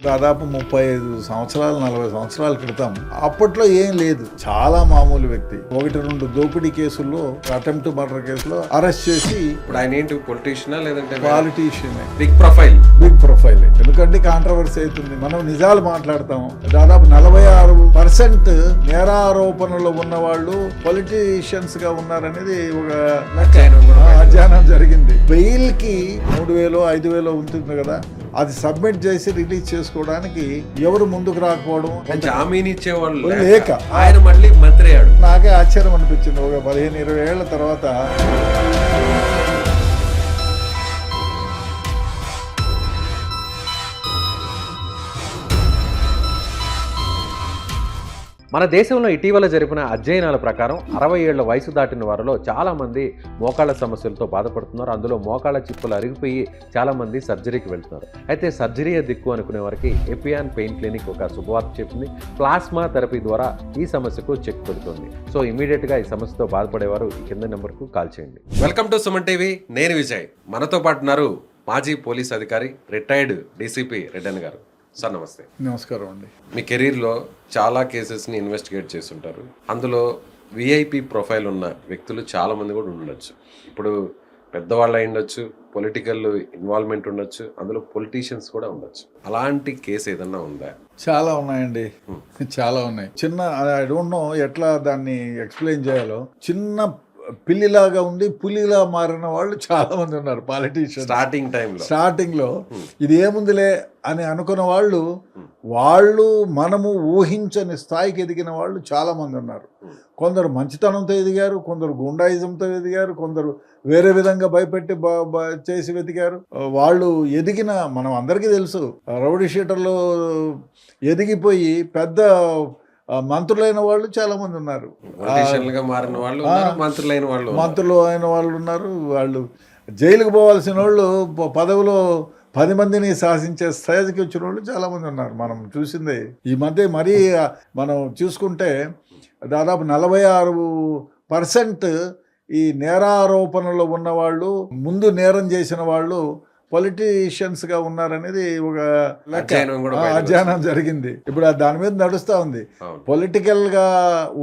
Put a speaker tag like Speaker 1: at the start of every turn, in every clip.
Speaker 1: దాదాపు 35 సంవత్సరాలు 40 సంవత్సరాల క్రితం అప్పట్లో ఏం లేదు, చాలా మామూలు వ్యక్తి. 1-2 దోపిడీ కేసుల్లో, అటెంప్ట్ మర్డర్ కేసులో అరెస్ట్ చేసి
Speaker 2: ఇప్పుడు ఆయన ఏంటి పొలిటీషియనా లేదంటే
Speaker 1: పాలిటీషియన్
Speaker 2: బిగ్ ప్రొఫైల్. ఎందుకంటే
Speaker 1: కాంట్రవర్సీ అవుతుంది. మనం నిజాలు మాట్లాడతాం. దాదాపు 46% నేరారోపణలో ఉన్న వాళ్ళు పొలిటీషియన్స్ గా ఉన్నారనేది ఒక అధ్యయనం జరిగింది. బెయిల్ కి 3,000 5,000 ఉంటుంది కదా, అది సబ్మిట్ చేసి రిలీజ్ చేసుకోవడానికి ఎవరు ముందుకు రాకపోవడం,
Speaker 2: జామీన్ ఇచ్చేవాళ్ళు
Speaker 1: లేక
Speaker 2: ఆయన మళ్ళీ మంత్రి అయ్యాడు.
Speaker 1: నాకే ఆశ్చర్యం అనిపించింది. ఒక 15-20 ఏళ్ల తర్వాత
Speaker 3: మన దేశంలో ఇటీవల జరిపిన అధ్యయనాల ప్రకారం 60 ఏళ్ల వయసు దాటిన వారిలో చాలామంది మోకాళ్ళ సమస్యలతో బాధపడుతున్నారు. అందులో మోకాళ్ళ చిప్పులు అరిగిపోయి చాలామంది సర్జరీకి వెళ్తున్నారు. అయితే సర్జరీ దిక్కు అనుకునే వారికి ఎపియాన్ పెయిన్ క్లినిక్ ఒక శుభవార్త చెప్పింది. ప్లాస్మా థెరపీ ద్వారా ఈ సమస్యకు చెక్ పెడుతుంది. సో ఇమీడియట్గా ఈ సమస్యతో బాధపడేవారు ఈ కింద నెంబర్కు కాల్ చేయండి.
Speaker 2: Welcome to Suman TV. నేను విజయ్. మనతో పాటు ఉన్నారు మాజీ పోలీస్ అధికారి, రిటైర్డ్ డీసీపీ రెడ్డన్ గారు. సార్ నమస్తే.
Speaker 1: నమస్కారం అండి.
Speaker 2: మీ కెరీర్లో చాలా కేసెస్ని ఇన్వెస్టిగేట్ చేస్తుంటారు. అందులో విఐపి ప్రొఫైల్ ఉన్న వ్యక్తులు చాలామంది కూడా ఉండొచ్చు. ఇప్పుడు పెద్దవాళ్ళు అయి ఉండొచ్చు, పొలిటికల్ ఇన్వాల్వ్మెంట్ ఉండొచ్చు, అందులో పొలిటీషియన్స్ కూడా ఉండొచ్చు. అలాంటి కేసు ఏదన్నా ఉందా?
Speaker 1: చాలా ఉన్నాయండి, చాలా ఉన్నాయి. చిన్న ఐ డోంట్ నో ఎట్లా దాన్ని ఎక్స్ప్లెయిన్ చేయాలో. చిన్న పిల్లిలాగా ఉండి పులిలా మారిన వాళ్ళు చాలా మంది ఉన్నారు పాలిటీషియన్. స్టార్టింగ్ లో ఇది ఏముందిలే అని అనుకున్న వాళ్ళు మనము ఊహించని స్థాయికి ఎదిగిన వాళ్ళు చాలా మంది ఉన్నారు. కొందరు మంచితనంతో ఎదిగారు, కొందరు గుండాయిజంతో ఎదిగారు, కొందరు వేరే విధంగా భయపెట్టి చేసి వెతికారు. వాళ్ళు ఎదిగిన మనం అందరికీ తెలుసు. రౌడీ షీటర్లో ఎదిగిపోయి పెద్ద మంత్రులైన వాళ్ళు చాలా మంది ఉన్నారు, మంత్రులు అయిన వాళ్ళు ఉన్నారు. వాళ్ళు జైలుకు పోవాల్సిన వాళ్ళు పదవిలో 10 మందిని శాసించే స్థాయికి వచ్చిన వాళ్ళు చాలా మంది ఉన్నారు. మనం చూసిందే ఈ మధ్య. మరీ మనం చూసుకుంటే దాదాపు 46% ఈ నేరారోపణలో ఉన్నవాళ్ళు, ముందు నేరం చేసిన వాళ్ళు పొలిటీషియన్స్ గా ఉన్నారనేది ఒక అధ్యయనం జరిగింది. ఇప్పుడు దాని మీద నడుస్తూ ఉంది. పొలిటికల్ గా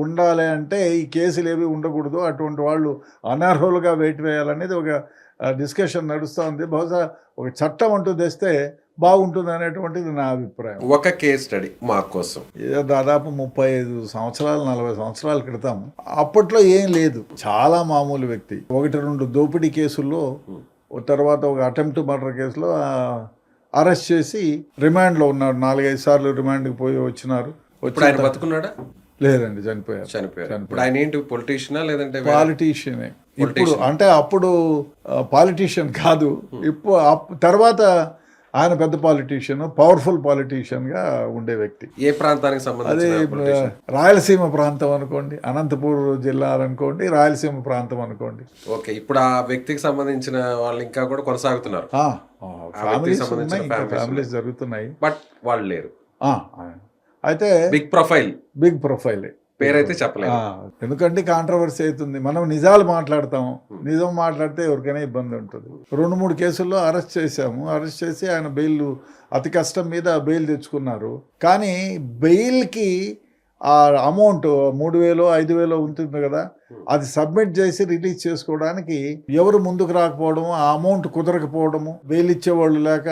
Speaker 1: ఉండాలి అంటే ఈ కేసులు ఏవి ఉండకూడదు, అటువంటి వాళ్ళు అనర్హులుగా వెయిట్ వేయాలనేది ఒక డిస్కషన్ నడుస్తూ ఉంది. బహుశా ఒక చట్టం అంటూ తెస్తే బాగుంటుంది అనేటువంటిది నా అభిప్రాయం.
Speaker 2: ఒక కేస్ స్టడీ మా కోసం.
Speaker 1: దాదాపు 35 సంవత్సరాలు 40 సంవత్సరాల క్రితం అప్పట్లో ఏం లేదు, చాలా మామూలు వ్యక్తి. 1-2 దోపిడీ కేసుల్లో, తర్వాత ఒక అటెంప్ట్ మర్డర్ కేసులో అరెస్ట్ చేసి రిమాండ్లో ఉన్నారు. 4-5 సార్లు రిమాండ్కి పోయి వచ్చినారు.
Speaker 2: ఆయన బతుకున్నాడా?
Speaker 1: లేదండి, చనిపోయారు.
Speaker 2: ఆయన ఏంటి పొలిటీషియనా లేదంటే
Speaker 1: పాలిటీషియనే? ఇప్పుడు అంటే అప్పుడు పాలిటీషియన్ కాదు. ఇప్పుడు తర్వాత ఆయన పెద్ద పాలిటీషియన్, పవర్ఫుల్ పాలిటీషియన్ గా ఉండే వ్యక్తి.
Speaker 2: ఏ ప్రాంతానికి సంబంధించి?
Speaker 1: అదే రాయలసీమ ప్రాంతం అనుకోండి, అనంతపూర్ జిల్లా అనుకోండి, రాయలసీమ ప్రాంతం అనుకోండి.
Speaker 2: ఓకే. ఇప్పుడు ఆ వ్యక్తికి సంబంధించిన వాళ్ళు ఇంకా కూడా కొనసాగుతున్నారు.
Speaker 1: ఫ్యామిలీస్ జరుగుతున్నాయి,
Speaker 2: బట్ వాళ్ళు లేరు.
Speaker 1: అయితే బిగ్ ప్రొఫైల్
Speaker 2: పేరైతే చెప్పలేదు.
Speaker 1: ఎందుకంటే కాంట్రవర్సీ అవుతుంది. మనం నిజాలు మాట్లాడతాం. నిజం మాట్లాడితే ఎవరికైనా ఇబ్బంది ఉంటుంది. 2-3 కేసుల్లో అరెస్ట్ చేశాము. అరెస్ట్ చేసి ఆయన బెయిల్, అతి కష్టం మీద బెయిల్ తెచ్చుకున్నారు. కానీ బెయిల్కి ఆ అమౌంట్ 3,000 5,000 ఉంటుంది కదా, అది సబ్మిట్ చేసి రిలీజ్ చేసుకోవడానికి ఎవరు ముందుకు రాకపోవడము, ఆ అమౌంట్ కుదరకపోవడము, బెయిల్ ఇచ్చేవాళ్ళు లేక,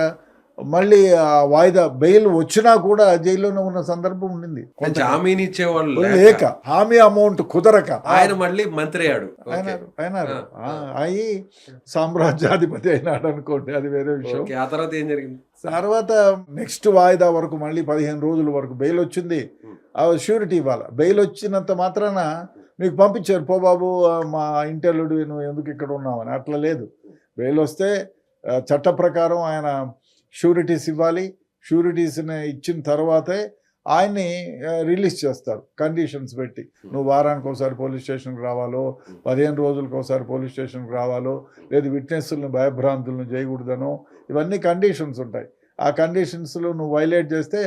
Speaker 1: మళ్ళీ ఆ వాయిదా బెయిల్ వచ్చినా కూడా జైల్లోనే ఉన్న సందర్భం ఉండింది.
Speaker 2: జామీన్ ఇచ్చేవాళ్ళు
Speaker 1: లేక, హామీ అమౌంట్ కుదరక
Speaker 2: ఆయన మళ్ళీ మంత్రి
Speaker 1: అయినారు. అయి సామ్రాజ్యాధిపతి అయినాడు అనుకోండి, అది వేరే విషయం.
Speaker 2: ఆ తర్వాత ఏం జరిగింది?
Speaker 1: తర్వాత నెక్స్ట్ వాయిదా వరకు మళ్ళీ 15 రోజుల వరకు బెయిల్ వచ్చింది. ష్యూరిటీ ఇవ్వాలి. బెయిల్ వచ్చినంత మాత్రాన మీకు పంపించారు, పో బాబు మా ఇంటెల్లుడు, నువ్వు ఎందుకు ఇక్కడ ఉన్నావని. అట్లా లేదు. బెయిల్ వస్తే చట్ట ప్రకారం ఆయన షూరిటీస్ ఇవ్వాలి. షూరిటీస్ని ఇచ్చిన తర్వాతే ఆయన్ని రిలీజ్ చేస్తారు, కండిషన్స్ పెట్టి. నువ్వు వారానికి ఒకసారి పోలీస్ స్టేషన్కి రావాలో, 15 రోజులకు ఒకసారి పోలీస్ స్టేషన్కి రావాలో, లేదు విట్నెస్లను భయభ్రాంతులను చేయకూడదనో, ఇవన్నీ కండిషన్స్ ఉంటాయి. ఆ కండిషన్స్లో నువ్వు వైలేట్ చేస్తే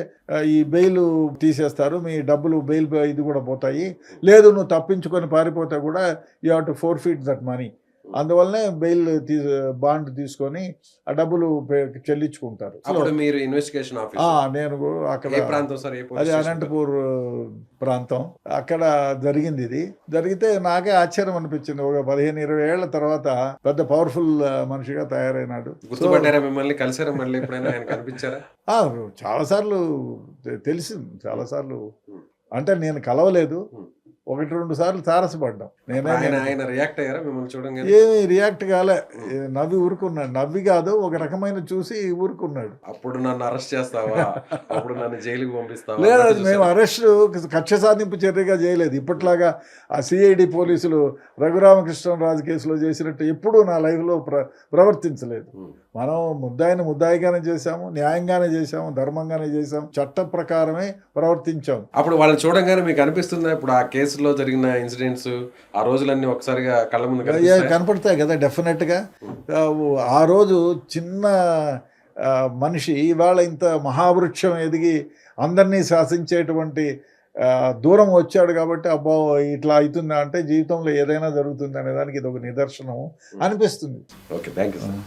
Speaker 1: ఈ బెయిల్ తీసేస్తారు, మీ డబ్బులు బెయిల్ ఇది కూడా పోతాయి. లేదు నువ్వు తప్పించుకొని పారిపోతే కూడా you have to forfeit that money అందువల్లనే బెయిల్ బాండ్ తీసుకొని ఆ డబ్బులు చెల్లించుకుంటారు.
Speaker 2: అప్పుడు మీరు ఇన్వెస్టిగేషన్ ఆఫీసర్.
Speaker 1: నేను అక్కడ
Speaker 2: ఏ ప్రాంతం సార్? ఏ
Speaker 1: అది
Speaker 2: పోలీస్ స్టేషన్?
Speaker 1: అనంతపూర్ ప్రాంతం. అక్కడ జరిగింది. ఇది జరిగితే నాకే ఆశ్చర్యం అనిపించింది. ఒక 15-20 ఏళ్ల తర్వాత పెద్ద పవర్ఫుల్ మనిషిగా తయారైనాడు.
Speaker 2: గుర్తుపట్టారా మిమ్మల్ని? కలిసారా మళ్ళీ ఎప్పుడైనా? ఆయన కనిపించారా?
Speaker 1: చాలాసార్లు తెలిసింది. చాలాసార్లు అంటే నేను కలవలేదు, 1-2 సార్లు తారసపడ్డాం.
Speaker 2: ఆయన రియాక్ట్ అయ్యారా మిమ్మల్ని చూడంగానే?
Speaker 1: ఏమి రియాక్ట్ కాలే, నవ్వి ఊరుకున్నాడు. నవ్వి కాదు, ఒక రకమైన చూసి ఊరుకున్నాడు.
Speaker 2: అప్పుడు నన్ను అరెస్ట్ చేస్తావా, అప్పుడు నన్ను జైలుకి పంపిస్తావా?
Speaker 1: లేదు, అది మేము అరెస్ట్ కక్ష సాధింపు చర్యగా చేయలేదు. ఇప్పట్లాగా ఆ సిఐడి పోలీసులు రఘురామకృష్ణరాజు కేసులో చేసినట్టు ఎప్పుడూ నా లైఫ్లో ప్రవర్తించలేదు. మనం ముద్దాయిగానే చేశాము, న్యాయంగానే చేశాము, ధర్మంగానే చేశాము, చట్ట ప్రకారమే ప్రవర్తించాము.
Speaker 2: అప్పుడు వాళ్ళని చూడంగానే మీకు అనిపిస్తుందా ఇప్పుడు ఆ కేసులో జరిగిన ఇన్సిడెంట్స్, ఆ రోజులన్నీ ఒకసారిగా కళ్ళ ముందు
Speaker 1: కనపడతాయి కదా, డెఫినెట్గా. ఆ రోజు చిన్న మనిషి ఇవాళ ఇంత మహావృక్షం ఎదిగి అందరినీ శాసించేటువంటి దూరం వచ్చాడు కాబట్టి అబ్బా ఇట్లా అవుతుందా అంటే జీవితంలో ఏదైనా జరుగుతుంది అనే దానికి ఇది ఒక నిదర్శనం అనిపిస్తుంది.
Speaker 2: Okay, thank you sir.